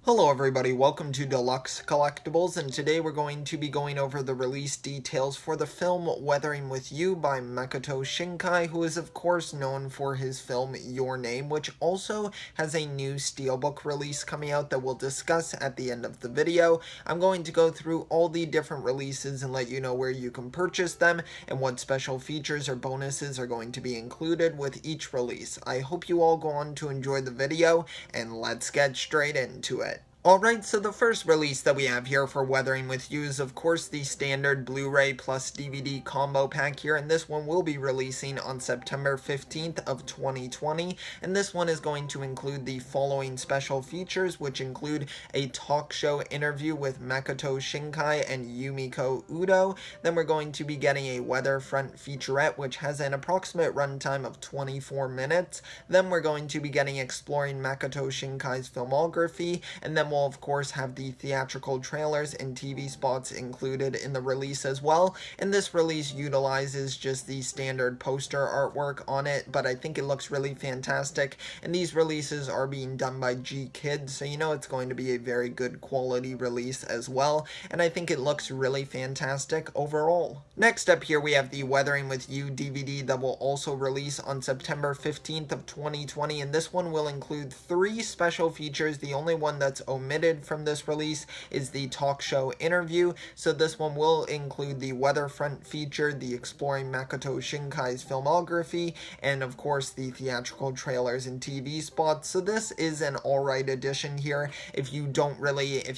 Hello everybody, welcome to Deluxe Collectibles, and today we're going to be going over the release details for the film Weathering With You by Makoto Shinkai, who is of course known for his film Your Name, which also has a new steelbook release coming out that we'll discuss at the end of the video. I'm going to go through all the different releases and let you know where you can purchase them and what special features or bonuses are going to be included with each release. I hope you all go on to enjoy the video, and let's get straight into it. Alright, so the first release that we have here for Weathering With You is of course the standard Blu-ray plus DVD combo pack here, and this one will be releasing on September 15th of 2020, and this one is going to include the following special features, which include a talk show interview with Makoto Shinkai and Yumiko Udo. Then we're going to be getting a weather front featurette, which has an approximate runtime of 24 minutes. Then we're going to be getting Exploring Makoto Shinkai's filmography, and then we'll of course have the theatrical trailers and TV spots included in the release as well. And this release utilizes just the standard poster artwork on it, but I think it looks really fantastic, and these releases are being done by G Kids, so you know it's going to be a very good quality release as well, and I think it looks really fantastic overall. Next up here we have the Weathering With You DVD that will also release on September 15th of 2020, and this one will include 3 special features. The only one that's omitted from this release is the talk show interview, so this one will include the weather front feature, the Exploring Makoto Shinkai's filmography, and of course the theatrical trailers and TV spots. So this is an alright addition here. If you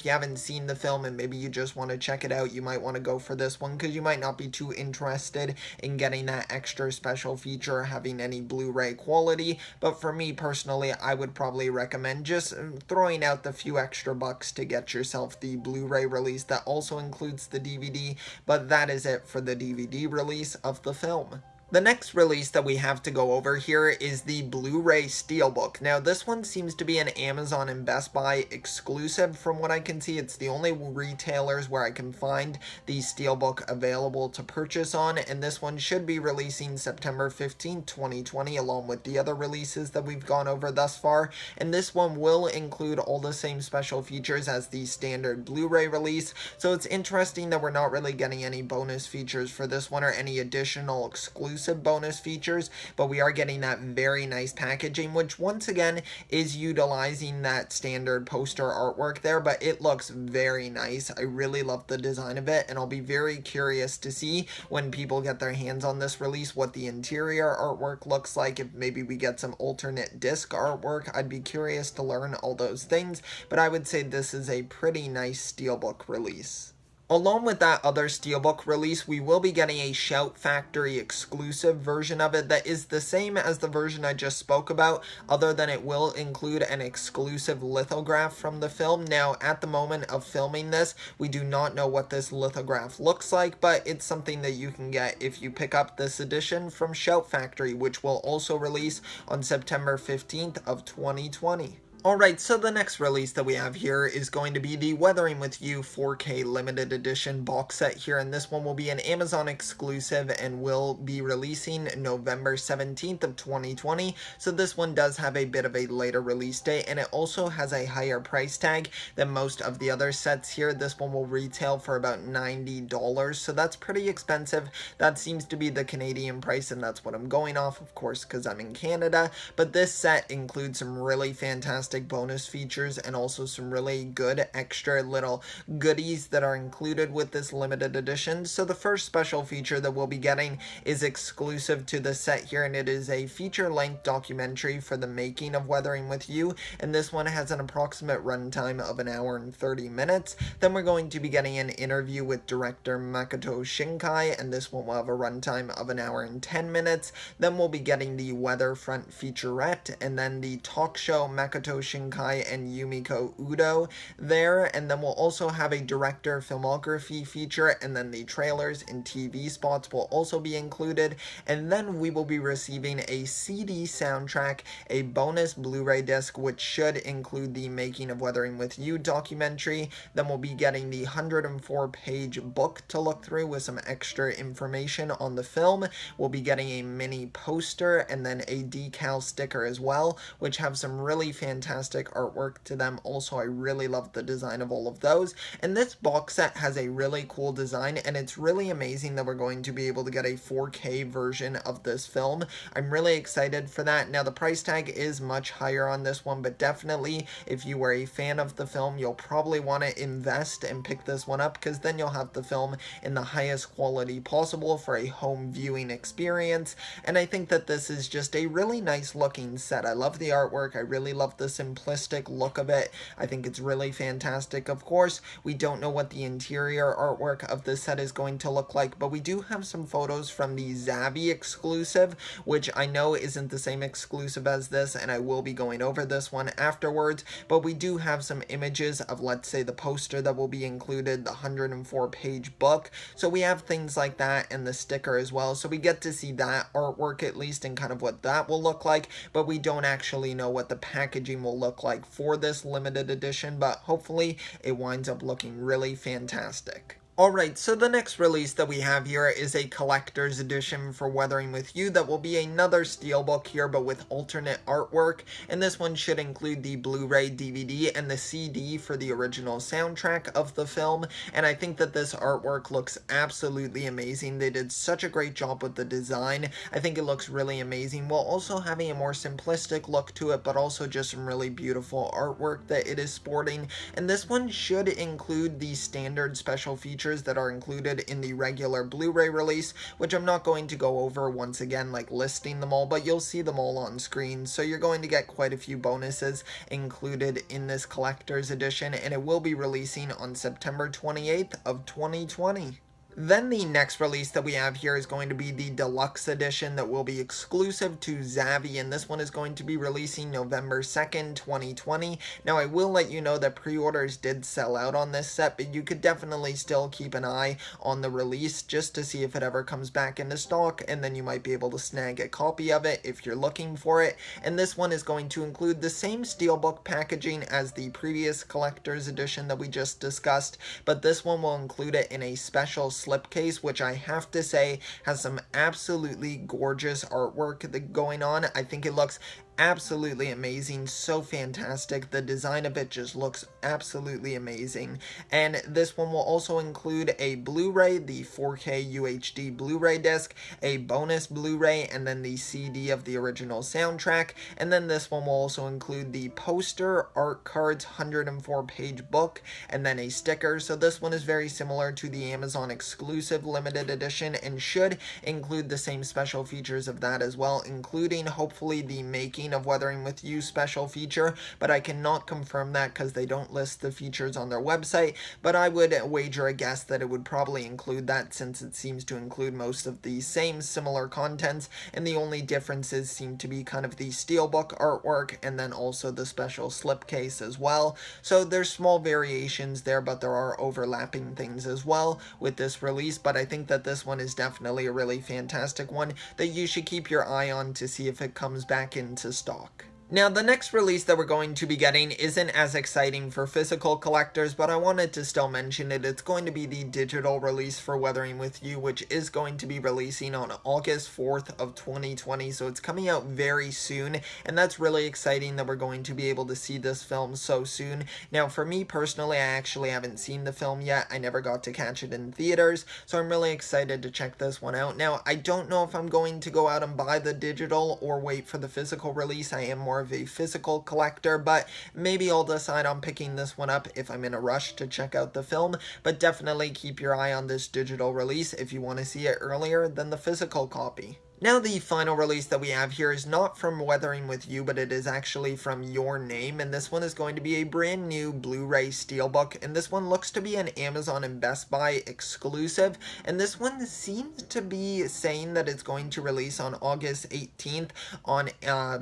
haven't seen the film and maybe you just want to check it out, you might want to go for this one because you might not be too interested in getting that extra special feature having any Blu-ray quality, but for me personally I would probably recommend just throwing out the few extra bucks to get yourself the Blu-ray release that also includes the DVD, but that is it for the DVD release of the film. The next release that we have to go over here is the Blu-Ray Steelbook. Now this one seems to be an Amazon and Best Buy exclusive from what I can see. It's the only retailers where I can find the Steelbook available to purchase on, and this one should be releasing September 15th, 2020 along with the other releases that we've gone over thus far, and this one will include all the same special features as the standard Blu-ray release, so it's interesting that we're not really getting any bonus features for this one or any additional exclusive bonus features, but we are getting that very nice packaging, which once again is utilizing that standard poster artwork there, but it looks very nice. I really love the design of it, and I'll be very curious to see when people get their hands on this release what the interior artwork looks like. If maybe we get some alternate disc artwork, I'd be curious to learn all those things, but I would say this is a pretty nice steelbook release. Along with that other steelbook release, we will be getting a Shout Factory exclusive version of it that is the same as the version I just spoke about, other than it will include an exclusive lithograph from the film. Now, at the moment of filming this, we do not know what this lithograph looks like, but it's something that you can get if you pick up this edition from Shout Factory, which will also release on September 15th of 2020. Alright, so the next release that we have here is going to be the Weathering With You 4K limited edition box set here, and this one will be an Amazon exclusive and will be releasing November 17th of 2020, so this one does have a bit of a later release date, and it also has a higher price tag than most of the other sets here. This one will retail for about $90, so that's pretty expensive. That seems to be the Canadian price, and that's what I'm going off, of course, because I'm in Canada, but this set includes some really fantastic bonus features and also some really good extra little goodies that are included with this limited edition. So the first special feature that we'll be getting is exclusive to the set here, and it is a feature-length documentary for the making of Weathering With You, and this one has an approximate runtime of 1 hour and 30 minutes. Then we're going to be getting an interview with director Makoto Shinkai, and this one will have a runtime of 1 hour and 10 minutes. Then we'll be getting the weather front featurette, and then the talk show Makoto Shinkai and Yumiko Udo there, and then we'll also have a director filmography feature, and then the trailers and TV spots will also be included, and then we will be receiving a CD soundtrack, a bonus Blu-ray disc which should include the Making of Weathering With You documentary. Then we'll be getting the 104-page book to look through with some extra information on the film. We'll be getting a mini poster and then a decal sticker as well, which have some really fantastic fantastic artwork to them. Also, I really love the design of all of those. And this box set has a really cool design, and it's really amazing that we're going to be able to get a 4K version of this film. I'm really excited for that. Now, the price tag is much higher on this one, but definitely if you were a fan of the film, you'll probably want to invest and pick this one up, because then you'll have the film in the highest quality possible for a home viewing experience. And I think that this is just a really nice looking set. I love the artwork. I really love the simplistic look of it. I think it's really fantastic. Of course, we don't know what the interior artwork of this set is going to look like, but we do have some photos from the Zavvi exclusive, which I know isn't the same exclusive as this, and I will be going over this one afterwards, but we do have some images of, let's say, the poster that will be included, the 104-page book. So we have things like that, and the sticker as well, so we get to see that artwork at least and kind of what that will look like, but we don't actually know what the packaging will look like for this limited edition, but hopefully it winds up looking really fantastic. Alright, so the next release that we have here is a collector's edition for Weathering With You that will be another steelbook here, but with alternate artwork, and this one should include the Blu-ray DVD and the CD for the original soundtrack of the film, and I think that this artwork looks absolutely amazing. They did such a great job with the design. I think it looks really amazing, while also having a more simplistic look to it, but also just some really beautiful artwork that it is sporting, and this one should include the standard special features that are included in the regular Blu-ray release, which I'm not going to go over once again, like listing them all, but you'll see them all on screen. So you're going to get quite a few bonuses included in this collector's edition, and it will be releasing on September 28th of 2020. Then the next release that we have here is going to be the Deluxe Edition that will be exclusive to Zavvi, and this one is going to be releasing November 2nd, 2020. Now, I will let you know that pre-orders did sell out on this set, but you could definitely still keep an eye on the release just to see if it ever comes back into stock, and then you might be able to snag a copy of it if you're looking for it. And this one is going to include the same steelbook packaging as the previous collector's edition that we just discussed, but this one will include it in a special slipcase, which I have to say has some absolutely gorgeous artwork going on. I think it looks absolutely amazing, so fantastic. The design of it just looks absolutely amazing. And this one will also include a Blu-ray, the 4K UHD Blu-ray disc, a bonus Blu-ray, and then the CD of the original soundtrack. And then this one will also include the poster, art cards, 104-page book, and then a sticker. So this one is very similar to the Amazon exclusive limited edition and should include the same special features of that as well, including hopefully the making of Weathering With You special feature, but I cannot confirm that because they don't list the features on their website, but I would wager a guess that it would probably include that, since it seems to include most of the same similar contents, and the only differences seem to be kind of the steelbook artwork and then also the special slipcase as well. So there's small variations there, but there are overlapping things as well with this release, but I think that this one is definitely a really fantastic one that you should keep your eye on to see if it comes back into stock. Now, the next release that we're going to be getting isn't as exciting for physical collectors, but I wanted to still mention it. It's going to be the digital release for Weathering With You, which is going to be releasing on August 4th of 2020, so it's coming out very soon, and that's really exciting that we're going to be able to see this film so soon. Now, for me personally, I actually haven't seen the film yet. I never got to catch it in theaters, so I'm really excited to check this one out. Now, I don't know if I'm going to go out and buy the digital or wait for the physical release. I am more of a physical collector, but maybe I'll decide on picking this one up if I'm in a rush to check out the film, but definitely keep your eye on this digital release if you want to see it earlier than the physical copy. Now, the final release that we have here is not from Weathering With You, but it is actually from Your Name, and this one is going to be a brand new Blu-ray Steelbook, and this one looks to be an Amazon and Best Buy exclusive, and this one seems to be saying that it's going to release on August 18th on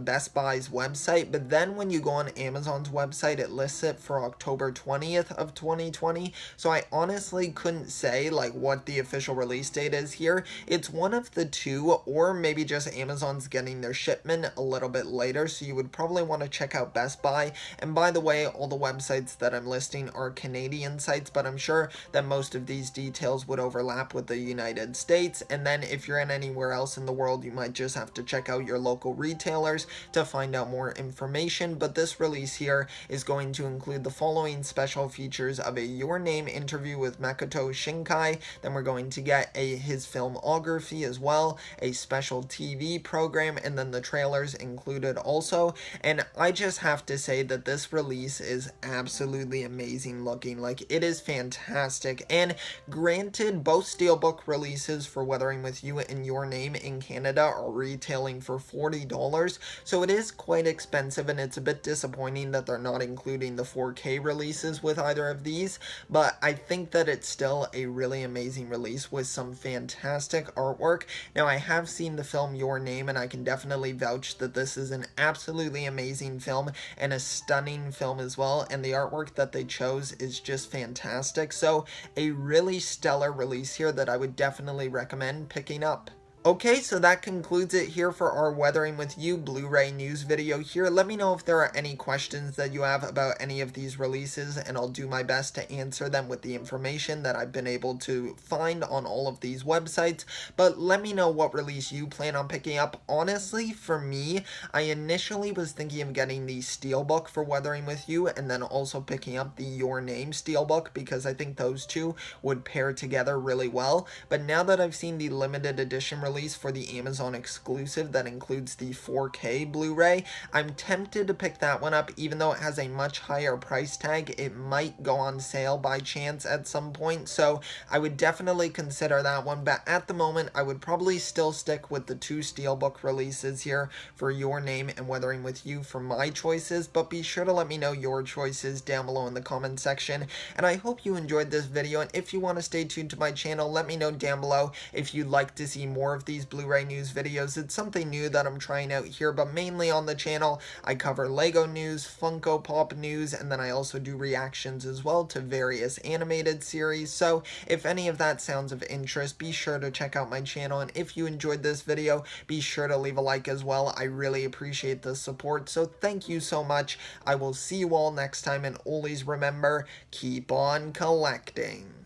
Best Buy's website, but then when you go on Amazon's website, it lists it for October 20th of 2020, so I honestly couldn't say like what the official release date is here. It's one of the two, or or maybe just Amazon's getting their shipment a little bit later, so you would probably want to check out Best Buy. And by the way, all the websites that I'm listing are Canadian sites, but I'm sure that most of these details would overlap with the United States. And then if you're in anywhere else in the world, you might just have to check out your local retailers to find out more information. But this release here is going to include the following special features of a Your Name interview with Makoto Shinkai. Then we're going to get his filmography as well, a special TV program, and then the trailers included also. And I just have to say that this release is absolutely amazing looking. Like, it is fantastic. And granted, both Steelbook releases for Weathering With You and Your Name in Canada are retailing for $40, so it is quite expensive, and it's a bit disappointing that they're not including the 4K releases with either of these, but I think that it's still a really amazing release with some fantastic artwork. Now, I have seen the film Your Name, and I can definitely vouch that this is an absolutely amazing film and a stunning film as well, and the artwork that they chose is just fantastic. So a really stellar release here that I would definitely recommend picking up. Okay, so that concludes it here for our Weathering With You Blu-ray news video here. Let me know if there are any questions that you have about any of these releases, and I'll do my best to answer them with the information that I've been able to find on all of these websites. But let me know what release you plan on picking up. Honestly, for me, I initially was thinking of getting the Steelbook for Weathering With You, and then also picking up the Your Name Steelbook, because I think those two would pair together really well. But now that I've seen the limited edition release for the Amazon exclusive that includes the 4K Blu-ray, I'm tempted to pick that one up. Even though it has a much higher price tag, it might go on sale by chance at some point, so I would definitely consider that one. But at the moment, I would probably still stick with the two Steelbook releases here for Your Name and Weathering With You for my choices. But be sure to let me know your choices down below in the comment section, and I hope you enjoyed this video. And if you want to stay tuned to my channel, let me know down below if you'd like to see more of these Blu-ray news videos. It's something new that I'm trying out here, but mainly on the channel I cover Lego news, Funko Pop news, and then I also do reactions as well to various animated series. So if any of that sounds of interest, be sure to check out my channel, and if you enjoyed this video, be sure to leave a like as well. I really appreciate the support, so thank you so much. I will see you all next time, and always remember, keep on collecting.